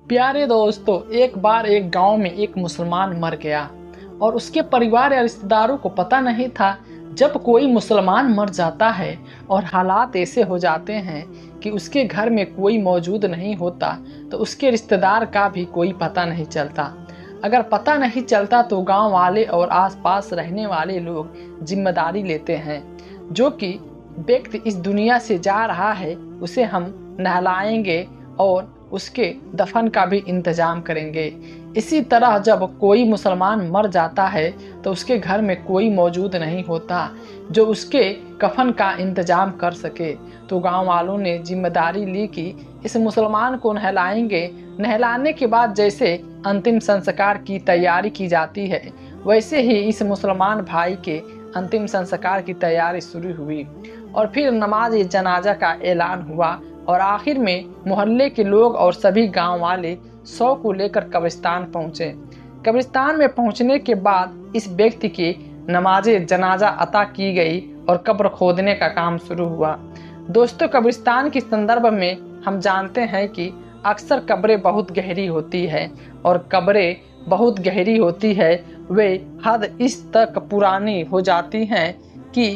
प्यारे दोस्तों, एक बार एक गांव में एक मुसलमान मर गया और उसके परिवार या रिश्तेदारों को पता नहीं था। जब कोई मुसलमान मर जाता है और हालात ऐसे हो जाते हैं कि उसके घर में कोई मौजूद नहीं होता, तो उसके रिश्तेदार का भी कोई पता नहीं चलता। अगर पता नहीं चलता तो गांव वाले और आसपास रहने वाले लोग जिम्मेदारी लेते हैं। जो कि व्यक्ति इस दुनिया से जा रहा है उसे हम नहलाएंगे और उसके दफन का भी इंतजाम करेंगे। इसी तरह जब कोई मुसलमान मर जाता है तो उसके घर में कोई मौजूद नहीं होता जो उसके कफन का इंतजाम कर सके। तो गांव वालों ने जिम्मेदारी ली कि इस मुसलमान को नहलाएंगे। नहलाने के बाद जैसे अंतिम संस्कार की तैयारी की जाती है, वैसे ही इस मुसलमान भाई के अंतिम संस्कार की तैयारी शुरू हुई और फिर नमाज जनाजा का ऐलान हुआ और आखिर में मोहल्ले के लोग और सभी गांव वाले 100 को लेकर कब्रिस्तान पहुंचे। कब्रिस्तान में पहुंचने के बाद इस व्यक्ति की नमाज जनाजा अता की गई और कब्र खोदने का काम शुरू हुआ। दोस्तों, कब्रिस्तान के संदर्भ में हम जानते हैं कि अक्सर कब्रें बहुत गहरी होती है और कब्रें बहुत गहरी होती है वे हद इस तक पुरानी हो जाती हैं कि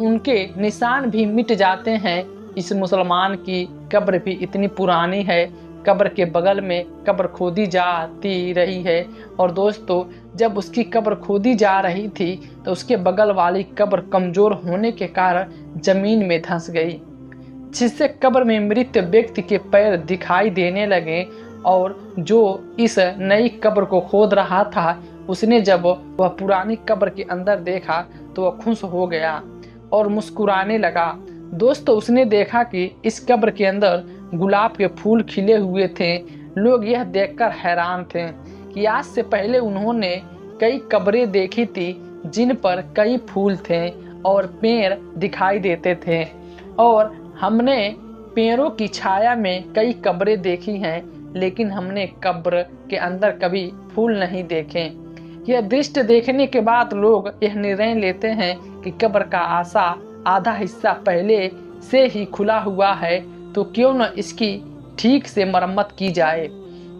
उनके निशान भी मिट जाते हैं। इस मुसलमान की कब्र भी इतनी पुरानी है, कब्र के बगल में कब्र खोदी जाती रही है। और दोस्तों, जब उसकी कब्र खोदी जा रही थी तो उसके बगल वाली कब्र कमज़ोर होने के कारण ज़मीन में धंस गई, जिससे कब्र में मृत व्यक्ति के पैर दिखाई देने लगे। और जो इस नई कब्र को खोद रहा था, उसने जब वह पुरानी कब्र के अंदर देखा तो वह खुश हो गया और मुस्कुराने लगा। दोस्तों, उसने देखा कि इस कब्र के अंदर गुलाब के फूल खिले हुए थे। लोग यह देखकर हैरान थे कि आज से पहले उन्होंने कई कब्रें देखी थी जिन पर कई फूल थे और पेड़ दिखाई देते थे, और हमने पेड़ों की छाया में कई कब्रें देखी हैं, लेकिन हमने कब्र के अंदर कभी फूल नहीं देखे। यह दृश्य देखने के बाद लोग यह निर्णय लेते हैं कि कब्र का आधा हिस्सा पहले से ही खुला हुआ है, तो क्यों न इसकी ठीक से मरम्मत की जाए।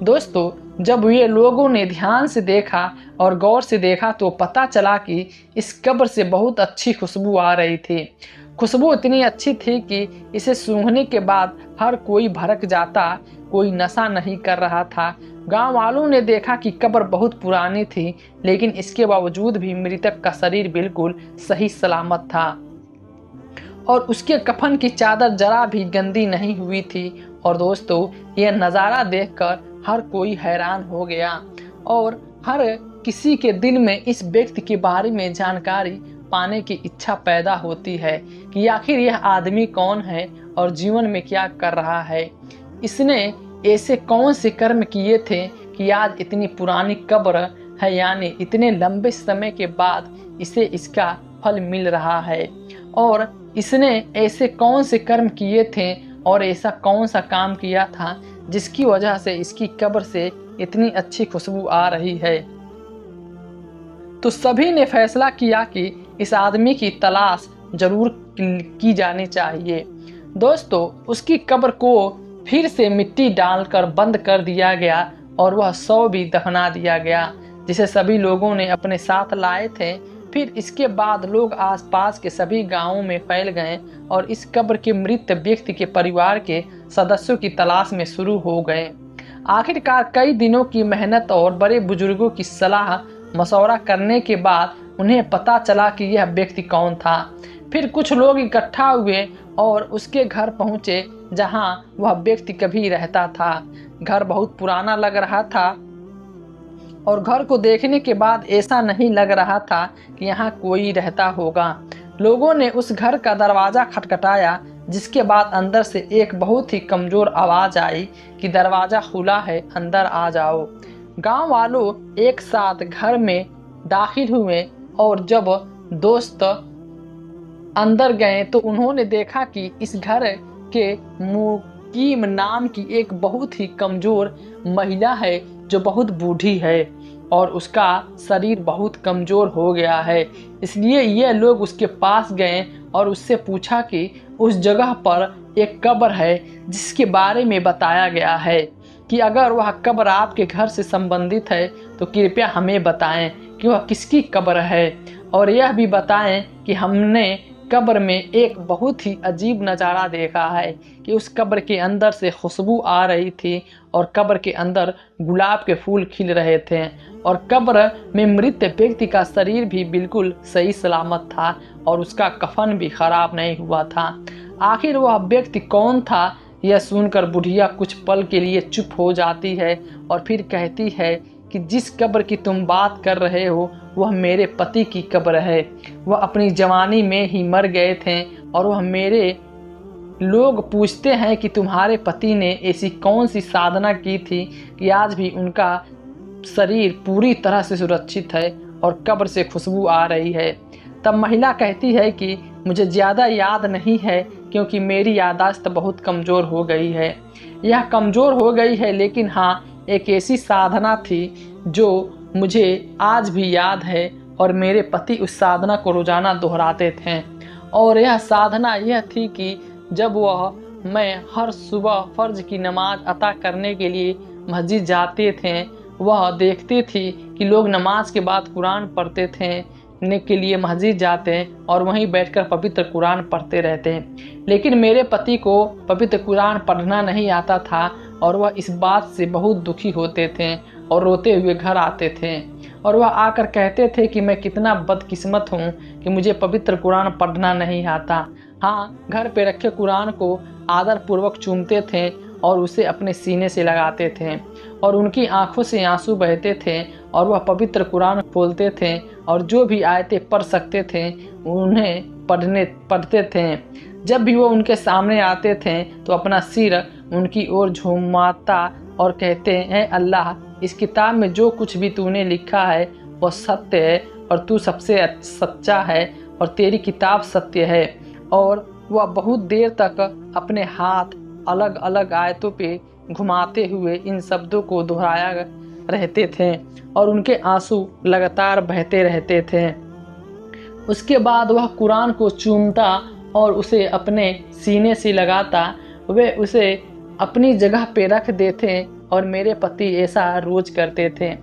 दोस्तों, जब ये लोगों ने ध्यान से देखा और गौर से देखा तो पता चला कि इस कब्र से बहुत अच्छी खुशबू आ रही थी। खुशबू इतनी अच्छी थी कि इसे सूंघने के बाद हर कोई भड़क जाता, कोई नशा नहीं कर रहा था। गांव वालों ने देखा कि कब्र बहुत पुरानी थी, लेकिन इसके बावजूद भी मृतक का शरीर बिल्कुल सही सलामत था और उसके कफन की चादर जरा भी गंदी नहीं हुई थी। और दोस्तों, यह नज़ारा देखकर हर कोई हैरान हो गया और हर किसी के दिल में इस व्यक्ति के बारे में जानकारी पाने की इच्छा पैदा होती है कि आखिर यह आदमी कौन है और जीवन में क्या कर रहा है। इसने ऐसे कौन से कर्म किए थे कि आज इतनी पुरानी कब्र है, यानी इतने लंबे समय के बाद इसे इसका फल मिल रहा है। और इसने ऐसे कौन से कर्म किए थे और ऐसा कौन सा काम किया था जिसकी वजह से इसकी कब्र से इतनी अच्छी खुशबू आ रही है। तो सभी ने फैसला किया कि इस आदमी की तलाश जरूर की जानी चाहिए। दोस्तों, उसकी कब्र को फिर से मिट्टी डालकर बंद कर दिया गया और वह शव भी दफना दिया गया, जिसे सभी लोगों ने अपने साथ लाए थे। फिर इसके बाद लोग आसपास के सभी गांवों में फैल गए और इस कब्र के मृत व्यक्ति के परिवार के सदस्यों की तलाश में शुरू हो गए। आखिरकार कई दिनों की मेहनत और बड़े बुजुर्गों की सलाह मशवरा करने के बाद उन्हें पता चला कि यह व्यक्ति कौन था। फिर कुछ लोग इकट्ठा हुए और उसके घर पहुंचे जहां वह व्यक्ति कभी रहता था। घर बहुत पुराना लग रहा था और घर को देखने के बाद ऐसा नहीं लग रहा था कि यहाँ कोई रहता होगा। लोगों ने उस घर का दरवाज़ा खटखटाया, जिसके बाद अंदर से एक बहुत ही कमज़ोर आवाज़ आई कि दरवाज़ा खुला है, अंदर आ जाओ। गांव वालों एक साथ घर में दाखिल हुए और जब दोस्त अंदर गए तो उन्होंने देखा कि इस घर के मुकीम नाम की एक बहुत ही कमज़ोर महिला है जो बहुत बूढ़ी है और उसका शरीर बहुत कमज़ोर हो गया है। इसलिए ये लोग उसके पास गए और उससे पूछा कि उस जगह पर एक कब्र है जिसके बारे में बताया गया है कि अगर वह कब्र आपके घर से संबंधित है तो कृपया हमें बताएं कि वह किसकी कब्र है, और यह भी बताएं कि हमने कब्र में एक बहुत ही अजीब नज़ारा देखा है कि उस कब्र के अंदर से खुशबू आ रही थी और कब्र के अंदर गुलाब के फूल खिल रहे थे और कब्र में मृत व्यक्ति का शरीर भी बिल्कुल सही सलामत था और उसका कफन भी खराब नहीं हुआ था। आखिर वह व्यक्ति कौन था, यह सुनकर बुढ़िया कुछ पल के लिए चुप हो जाती है और फिर कहती है कि जिस कब्र की तुम बात कर रहे हो वह मेरे पति की कब्र है। वह अपनी जवानी में ही मर गए थे और वह मेरे लोग पूछते हैं कि तुम्हारे पति ने ऐसी कौन सी साधना की थी कि आज भी उनका शरीर पूरी तरह से सुरक्षित है और कब्र से खुशबू आ रही है। तब महिला कहती है कि मुझे ज़्यादा याद नहीं है क्योंकि मेरी याददाश्त बहुत कमज़ोर हो गई है। यह कमज़ोर हो गई है, लेकिन हाँ, एक ऐसी साधना थी जो मुझे आज भी याद है और मेरे पति उस साधना को रोज़ाना दोहराते थे। और यह साधना यह थी कि जब मैं हर सुबह फ़र्ज की नमाज अता करने के लिए मस्जिद जाते थे, वह देखती थी कि लोग नमाज के बाद कुरान पढ़ते थे ने के लिए मस्जिद जाते और वहीं बैठकर पवित्र कुरान पढ़ते रहते। लेकिन मेरे पति को पवित्र कुरान पढ़ना नहीं आता था और वह इस बात से बहुत दुखी होते थे और रोते हुए घर आते थे और वह आकर कहते थे कि मैं कितना बदकिस्मत हूँ कि मुझे पवित्र कुरान पढ़ना नहीं आता। हाँ, घर पे रखे कुरान को आदरपूर्वक चूमते थे और उसे अपने सीने से लगाते थे और उनकी आंखों से आंसू बहते थे और वह पवित्र कुरान खोलते थे और जो भी आयतें पढ़ सकते थे उन्हें पढ़ते थे। जब भी वो उनके सामने आते थे तो अपना सिर उनकी ओर झुमाता और कहते हैं, अल्लाह, इस किताब में जो कुछ भी तूने लिखा है वह सत्य है और तू सबसे सच्चा है और तेरी किताब सत्य है। और वह बहुत देर तक अपने हाथ अलग अलग आयतों पे घुमाते हुए इन शब्दों को दोहराया रहते थे और उनके आंसू लगातार बहते रहते थे। उसके बाद वह कुरान को चूमता और उसे अपने सीने से लगाता। वे उसे अपनी जगह पे रख देते और मेरे पति ऐसा रोज करते थे।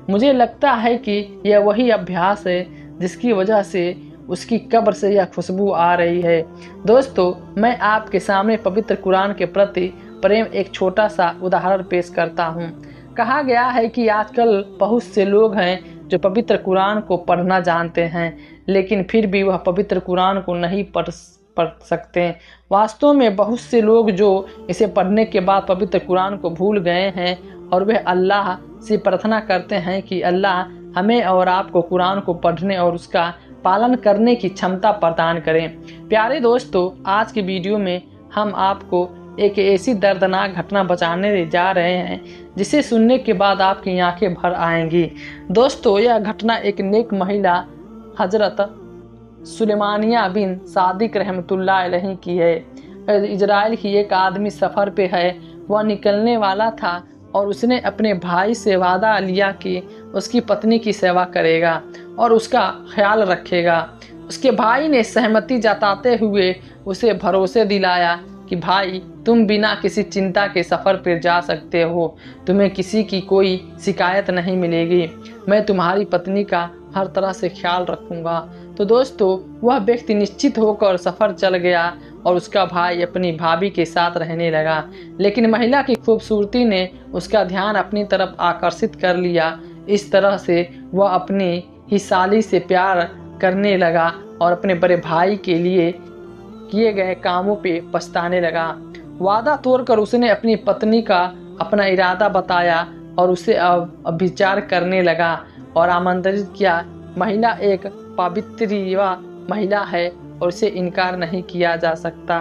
मुझे लगता है कि यह वही अभ्यास है जिसकी वजह से उसकी कब्र से यह खुशबू आ रही है। दोस्तों, मैं आपके सामने पवित्र कुरान के प्रति प्रेम एक छोटा सा उदाहरण पेश करता हूँ। कहा गया है कि आजकल बहुत से लोग हैं जो पवित्र कुरान को पढ़ना जानते हैं, लेकिन फिर भी वह पवित्र कुरान को नहीं पढ़ सकते। वास्तव में बहुत से लोग जो इसे पढ़ने के बाद पवित्र कुरान को भूल गए हैं और वे अल्लाह से प्रार्थना करते हैं कि अल्लाह हमें और आपको कुरान को पढ़ने और उसका पालन करने की क्षमता प्रदान करें। प्यारे दोस्तों, आज की वीडियो में हम आपको एक ऐसी दर्दनाक घटना बताने जा रहे हैं जिसे सुनने के बाद आपकी आंखें भर आएंगी। दोस्तों, यह घटना एक नेक महिला हजरत सुलेमानिया बिन सादिक रहमतुल्लाह अलैहि की है। इजराइल की एक आदमी सफ़र पे है। वह निकलने वाला था और उसने अपने भाई से वादा लिया कि उसकी पत्नी की सेवा करेगा और उसका ख्याल रखेगा। उसके भाई ने सहमति जताते हुए उसे भरोसे दिलाया कि भाई, तुम बिना किसी चिंता के सफ़र पर जा सकते हो, तुम्हें किसी की कोई शिकायत नहीं मिलेगी, मैं तुम्हारी पत्नी का हर तरह से ख्याल रखूँगा। तो दोस्तों, वह व्यक्ति निश्चित होकर सफ़र चल गया और उसका भाई अपनी भाभी के साथ रहने लगा। लेकिन महिला की खूबसूरती ने उसका ध्यान अपनी तरफ आकर्षित कर लिया। इस तरह से वह अपनी ही साली से प्यार करने लगा और अपने बड़े भाई के लिए किए गए कामों पे पछताने लगा। वादा तोड़कर उसने अपनी पत्नी का अपना इरादा बताया और उसे अब विचार करने लगा और आमंत्रित किया। महिला एक पवित्र महिला है और उसे इनकार नहीं किया जा सकता,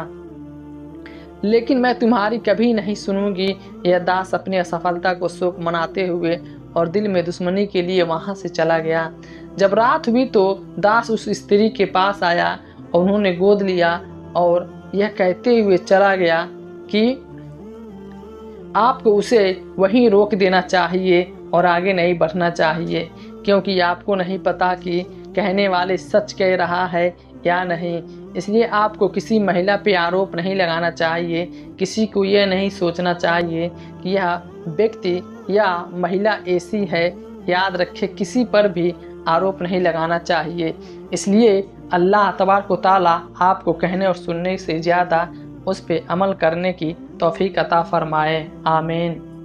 लेकिन मैं तुम्हारी कभी नहीं सुनूंगी। यह दास अपनी असफलता को शोक मनाते हुए और दिल में दुश्मनी के लिए वहां से चला गया। जब रात हुई तो दास उस स्त्री के पास आया और उन्होंने गोद लिया और यह कहते हुए चला गया कि आपको उसे वहीं रोक देना चाहिए और आगे नहीं बढ़ना चाहिए, क्योंकि आपको नहीं पता कि कहने वाले सच कह रहा है या नहीं। इसलिए आपको किसी महिला पे आरोप नहीं लगाना चाहिए। किसी को यह नहीं सोचना चाहिए कि यह व्यक्ति या महिला ऐसी है। याद रखें, किसी पर भी आरोप नहीं लगाना चाहिए। इसलिए अल्लाह तबारक व तआला आपको कहने और सुनने से ज़्यादा उस पे अमल करने की तौफीक अता फरमाए। आमीन।